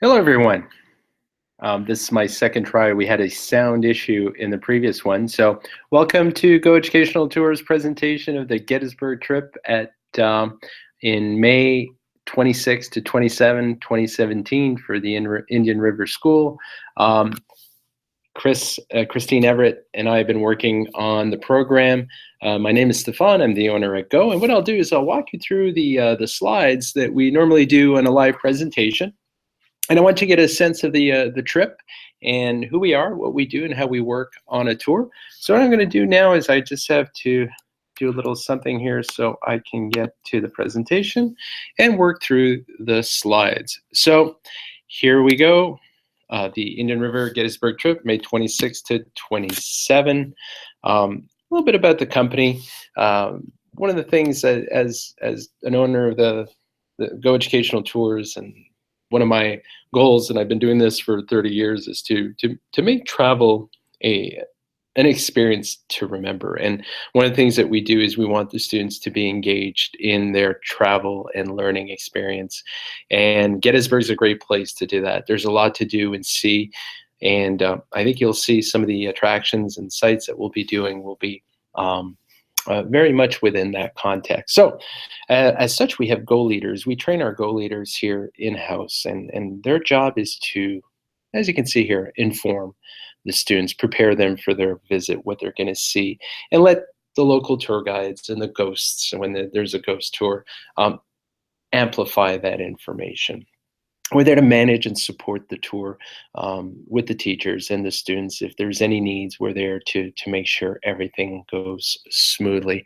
Hello, everyone. This is my second try. We had a sound issue in the previous one. So welcome to Go Educational Tour's presentation of the Gettysburg trip in May 26 to 27, 2017 for the Indian River School. Christine Everett and I have been working on the program. My name is Stefan. I'm the owner at Go. And what I'll do is I'll walk you through the slides that we normally do in a live presentation. And I want you to get a sense of the trip and who we are, what we do, and how we work on a tour. So what I'm going to do now is I just have to do a little something here so I can get to the presentation and work through the slides. So here we go. The Indian River Gettysburg trip, May 26 to 27. A little bit about the company. One of the things that as an owner of the Go Educational Tours, and one of my goals, and I've been doing this for 30 years, is to make travel an experience to remember. And one of the things that we do is we want the students to be engaged in their travel and learning experience. And Gettysburg is a great place to do that. There's a lot to do and see. And I think you'll see some of the attractions and sites that we'll be doing will be very much within that context. So as such, we have Go leaders. We train our Go leaders here in-house, and their job is to, as you can see here, inform the students, prepare them for their visit, what they're going to see, and let the local tour guides and the ghosts, when there's a ghost tour, amplify that information. We're there to manage and support the tour with the teachers and the students. If there's any needs, we're there to make sure everything goes smoothly.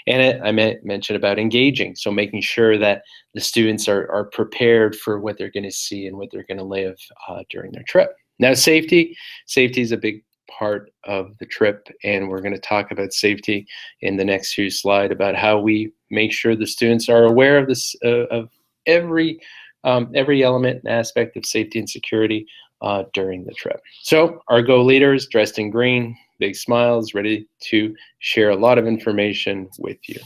And I mentioned about engaging, so making sure that the students are prepared for what they're going to see and what they're going to live during their trip. Now, safety is a big part of the trip, and we're going to talk about safety in the next few slides, about how we make sure the students are aware of this, of every element and aspect of safety and security during the trip. So our Go leaders, dressed in green, big smiles, ready to share a lot of information with you.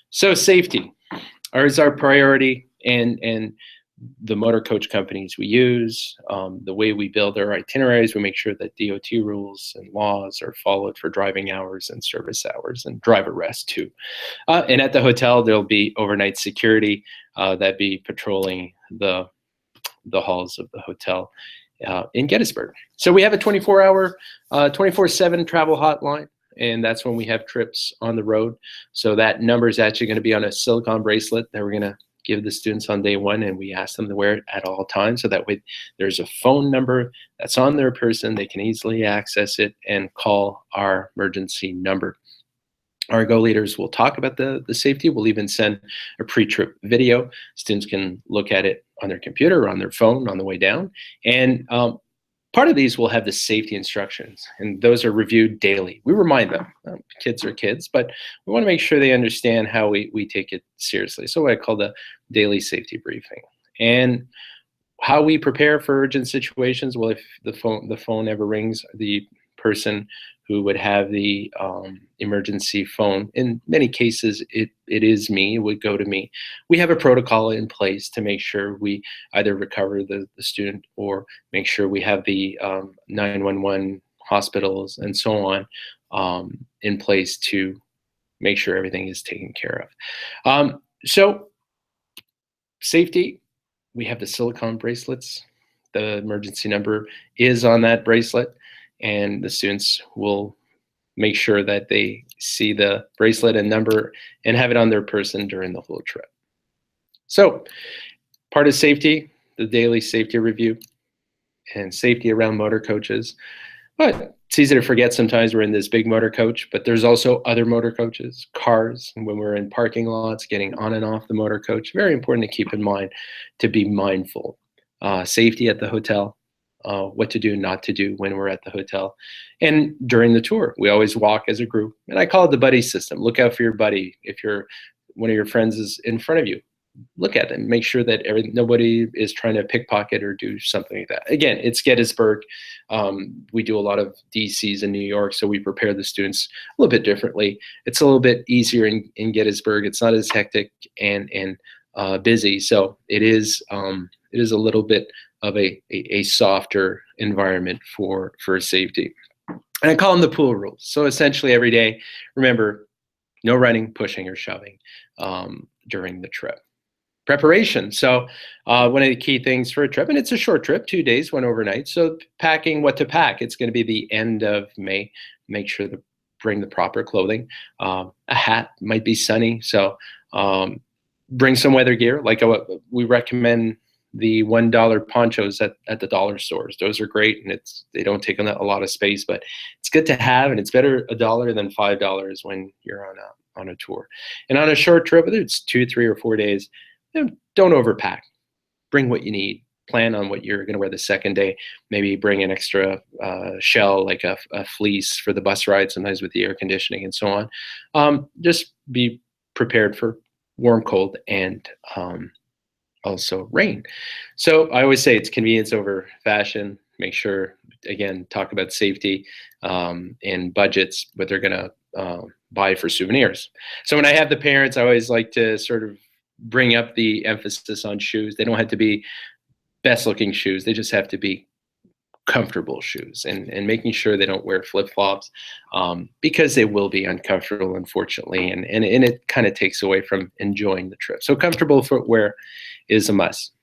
So safety is our priority, and the motor coach companies we use, the way we build our itineraries, we make sure that DOT rules and laws are followed for driving hours and service hours and driver rest too. And at the hotel, there'll be overnight security that be patrolling the halls of the hotel in Gettysburg. So we have a 24-hour, 24/7 travel hotline, and that's when we have trips on the road. So that number is actually going to be on a silicone bracelet that we're going to give the students on day one, and we ask them to wear it at all times, so that way there's a phone number that's on their person. They can easily access it and call our emergency number. Our Go leaders will talk about the safety. We'll even send a pre-trip video. Students can look at it on their computer or on their phone on the way down. And part of these will have the safety instructions, and those are reviewed daily. We remind them, kids are kids, but we want to make sure they understand how we take it seriously. So what I call the daily safety briefing. And how we prepare for urgent situations, well, if the phone ever rings, the person who would have the emergency phone, in many cases it is me, it would go to me. We have a protocol in place to make sure we either recover the student or make sure we have the 911 hospitals and so on in place to make sure everything is taken care of. So safety, we have the silicone bracelets. The emergency number is on that bracelet, and the students will make sure that they see the bracelet and number and have it on their person during the whole trip. So part of safety, the daily safety review and safety around motor coaches. But it's easy to forget sometimes we're in this big motor coach, but there's also other motor coaches, cars, and when we're in parking lots, getting on and off the motor coach. Very important to keep in mind, to be mindful. Safety at the hotel, what to do, not to do when we're at the hotel. And during the tour, we always walk as a group. And I call it the buddy system. Look out for your buddy. If one of your friends is in front of you, look at them, make sure that nobody is trying to pickpocket or do something like that. Again, it's Gettysburg. We do a lot of DCs in New York, so we prepare the students a little bit differently. It's a little bit easier in Gettysburg. It's not as hectic and busy, so it is a little bit of a softer environment for safety. And I call them the pool rules. So essentially every day, remember, no running, pushing, or shoving during the trip. Preparation. So one of the key things for a trip, and it's a short trip, 2 days, 1 overnight. So packing what to pack. It's going to be the end of May. Make sure to bring the proper clothing. A hat, might be sunny. So bring some weather gear. Like we recommend the $1 ponchos at the dollar stores. Those are great, and they don't take a lot of space, but it's good to have, and it's better $1 than $5 when you're on a tour. And on a short trip, whether it's 2, 3, or 4 days, don't overpack. Bring what you need. Plan on what you're going to wear the second day. Maybe bring an extra shell, like a fleece for the bus ride, sometimes with the air conditioning and so on. Just be prepared for warm, cold, and also rain. So I always say it's convenience over fashion. Make sure, again, talk about safety and budgets, what they're going to buy for souvenirs. So when I have the parents, I always like to sort of bring up the emphasis on shoes. They don't have to be best looking shoes. They just have to be comfortable shoes, and making sure they don't wear flip-flops because they will be uncomfortable, unfortunately, and it kind of takes away from enjoying the trip. So comfortable footwear is a must.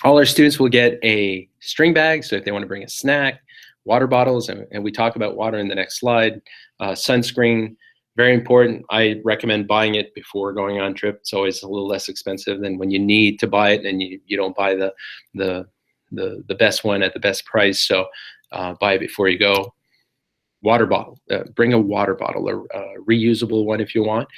All our students will get a string bag, so if they want to bring a snack, water bottles, and we talk about water in the next slide. Sunscreen, very important. I recommend buying it before going on trip. It's always a little less expensive than when you need to buy it and you don't buy the best one at the best price. So buy it before you go. Water bottle. Bring a water bottle, a reusable one if you want.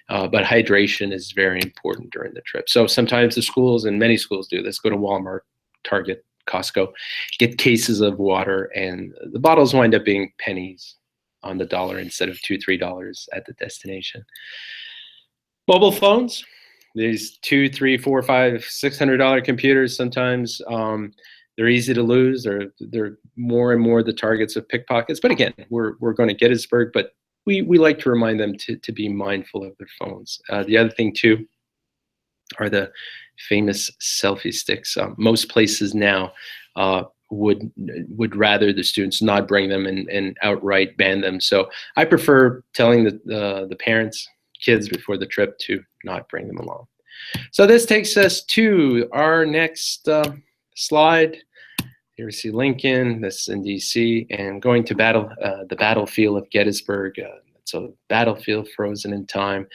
But hydration is very important during the trip. So sometimes the schools, and many schools do this, go to Walmart, Target, Costco, get cases of water, and the bottles wind up being pennies on the dollar instead of $2, $3 at the destination. Mobile phones. These $200, $300, $400, $500, $600 computers sometimes. They're easy to lose. They're more and more the targets of pickpockets. But again, we're going to Gettysburg, but we like to remind them to be mindful of their phones. The other thing too are the famous selfie sticks. Most places now would rather the students not bring them and outright ban them. So I prefer telling the parents, kids before the trip to not bring them along. So this takes us to our next slide. Here we see Lincoln, this is in DC, and going to the battlefield of Gettysburg. It's a battlefield frozen in time.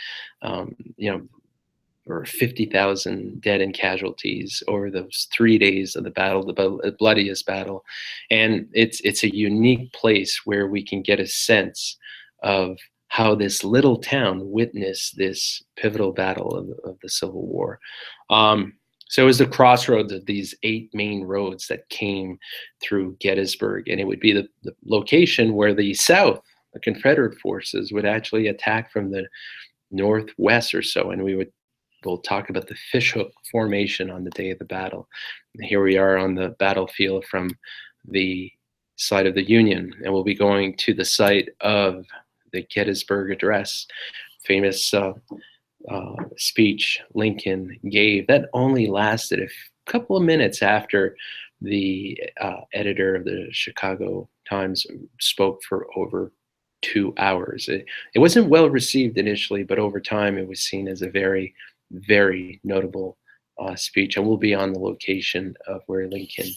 Or 50,000 dead and casualties over those 3 days of the battle, the bloodiest battle. And it's a unique place where we can get a sense of how this little town witnessed this pivotal battle of the Civil War. So it was the crossroads of these 8 main roads that came through Gettysburg, and it would be the location where the South, the Confederate forces, would actually attack from the northwest or so, and we'll talk about the fishhook formation on the day of the battle. And here we are on the battlefield from the side of the Union, and we'll be going to the site of the Gettysburg Address, famous speech Lincoln gave that only lasted a couple of minutes after the editor of the Chicago Times spoke for over 2 hours. It wasn't well received initially, but over time it was seen as a very, very notable speech, and we'll be on the location of where Lincoln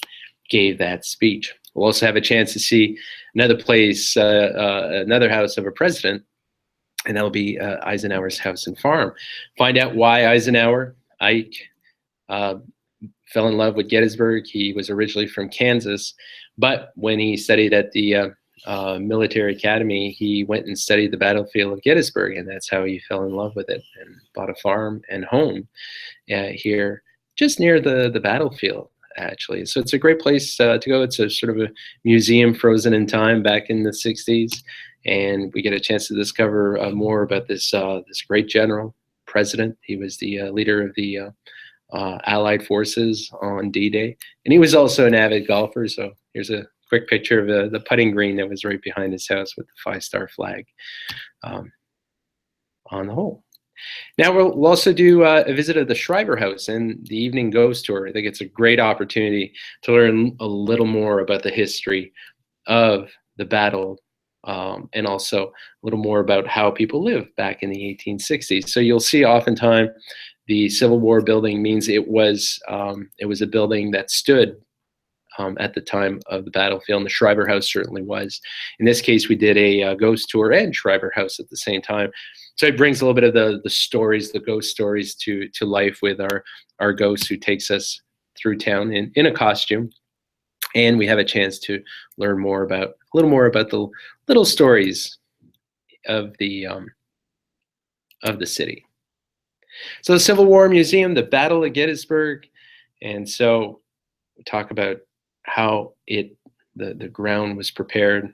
gave that speech. We'll also have a chance to see another place, another house of a president, and that'll be Eisenhower's house and farm. Find out why Ike, fell in love with Gettysburg. He was originally from Kansas, but when he studied at the military academy, he went and studied the battlefield of Gettysburg, and that's how he fell in love with it and bought a farm and home here just near the battlefield, actually. So it's a great place to go. It's a sort of a museum frozen in time back in the 60s, and we get a chance to discover more about this great general, president. He was the leader of the Allied forces on D-Day, and he was also an avid golfer. So here's a quick picture of the putting green that was right behind his house with the 5-star flag on the hole. Now we'll also do a visit of the Schreiber House and the evening ghost tour. I think it's a great opportunity to learn a little more about the history of the battle, and also a little more about how people lived back in the 1860s. So you'll see oftentimes the Civil War building means it was a building that stood at the time of the battlefield, and the Schreiber House certainly was. In this case, we did a ghost tour and Schreiber House at the same time. So it brings a little bit of the stories, the ghost stories, to life with our ghost who takes us through town in a costume. And we have a chance to learn a little more about the little stories of the city. So the Civil War Museum, the Battle of Gettysburg, and so we talk about how the ground was prepared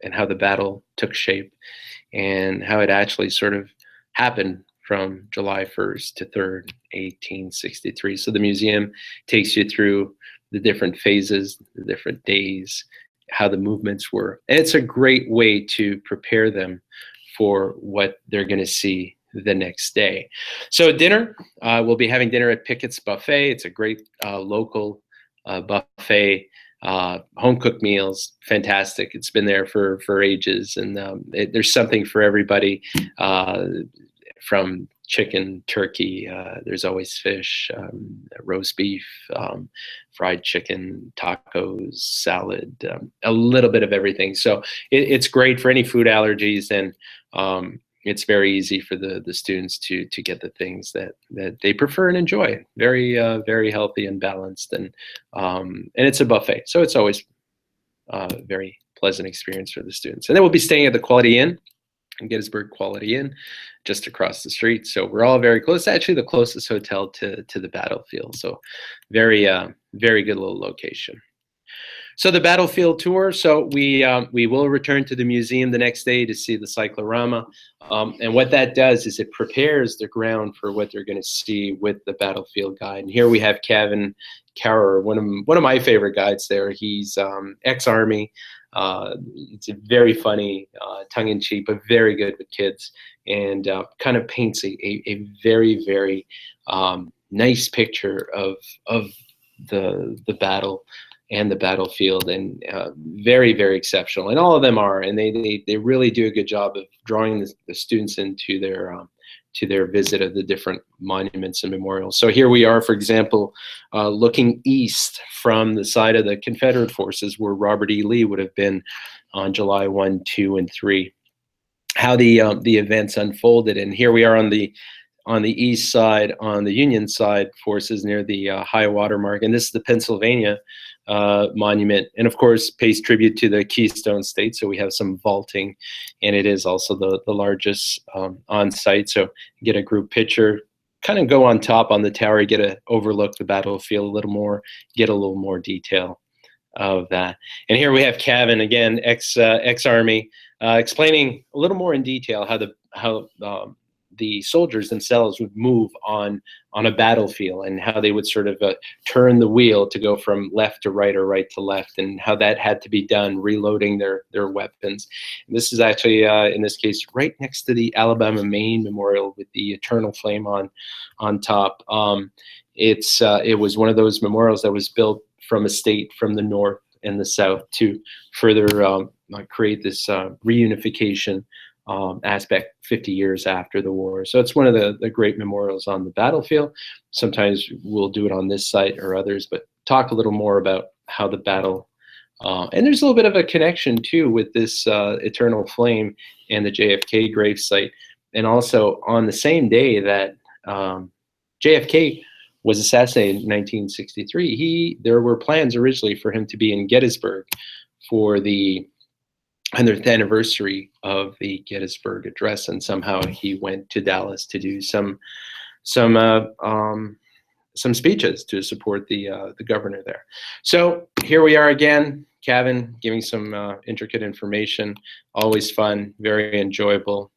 and how the battle took shape and how it actually sort of happened from July 1st to 3rd, 1863. So the museum takes you through the different phases, the different days, how the movements were. And it's a great way to prepare them for what they're going to see the next day. So dinner, we'll be having dinner at Pickett's Buffet. It's a great local buffet, home cooked meals, fantastic. It's been there for ages, and there's something for everybody, from chicken, turkey, there's always fish, roast beef, fried chicken, tacos, salad, a little bit of everything. So it's great for any food allergies, and it's very easy for the students to get the things that they prefer and enjoy. Very very healthy and balanced, and it's a buffet, so it's always a very pleasant experience for the students. And then we'll be staying at the Quality Inn in Gettysburg, Quality Inn, just across the street. So we're all very close. Actually, the closest hotel to the battlefield. So very very good little location. So the battlefield tour. So we will return to the museum the next day to see the cyclorama, and what that does is it prepares the ground for what they're going to see with the battlefield guide. And here we have Kevin Carrer, one of my favorite guides there. He's ex-Army. It's a very funny, tongue-in-cheek, but very good with kids, and kind of paints a very very nice picture of the battle and the battlefield, and very very exceptional. And all of them are, and they really do a good job of drawing the students into their visit of the different monuments and memorials. So here we are, for example, looking east from the side of the Confederate forces where Robert E. Lee would have been on July 1, 2, and 3. How the events unfolded, and here we are on the east side, on the Union side forces near the high water mark, and this is the Pennsylvania monument, and of course pays tribute to the Keystone State. So we have some vaulting, and it is also the largest on site. So get a group picture, kind of go on top on the tower, get to overlook the battlefield a little more, get a little more detail of that. And here we have Kevin again, ex-Army, explaining a little more in detail how the soldiers themselves would move on a battlefield, and how they would sort of turn the wheel to go from left to right or right to left, and how that had to be done, reloading their weapons. And this is actually, in this case, right next to the Alabama Maine Memorial with the eternal flame on top. It was one of those memorials that was built from a state from the north and the south to further create this reunification aspect 50 years after the war. So it's one of the great memorials on the battlefield. Sometimes we'll do it on this site or others, but talk a little more about how the battle, and there's a little bit of a connection too with this eternal flame and the JFK grave site. And also on the same day that JFK was assassinated in 1963, there were plans originally for him to be in Gettysburg for the 100th anniversary of the Gettysburg Address, and somehow he went to Dallas to do some speeches to support the governor there. So here we are again, Kevin giving some intricate information, always fun, very enjoyable.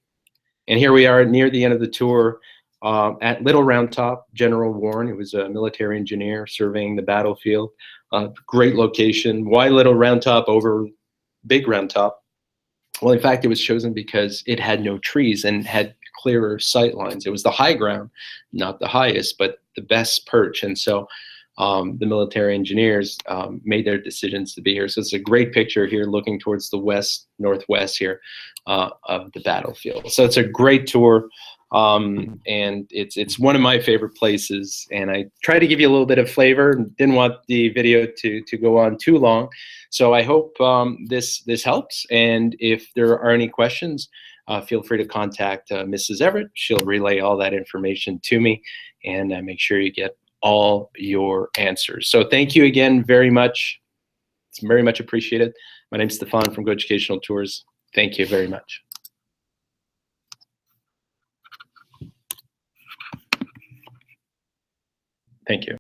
And here we are near the end of the tour at Little Round Top. General Warren, who was a military engineer surveying the battlefield, great location. Why Little Round Top over Big Round Top? Well, in fact, it was chosen because it had no trees and had clearer sight lines. It was the high ground, not the highest, but the best perch. And so the military engineers made their decisions to be here. So it's a great picture here looking towards the west, northwest here of the battlefield. So it's a great tour. And it's one of my favorite places, and I try to give you a little bit of flavor. Didn't want the video to go on too long, so I hope this helps. And if there are any questions, feel free to contact Mrs. Everett. She'll relay all that information to me, and make sure you get all your answers. So thank you again very much. It's very much appreciated. My name is Stefan from Go Educational Tours. Thank you very much. Thank you.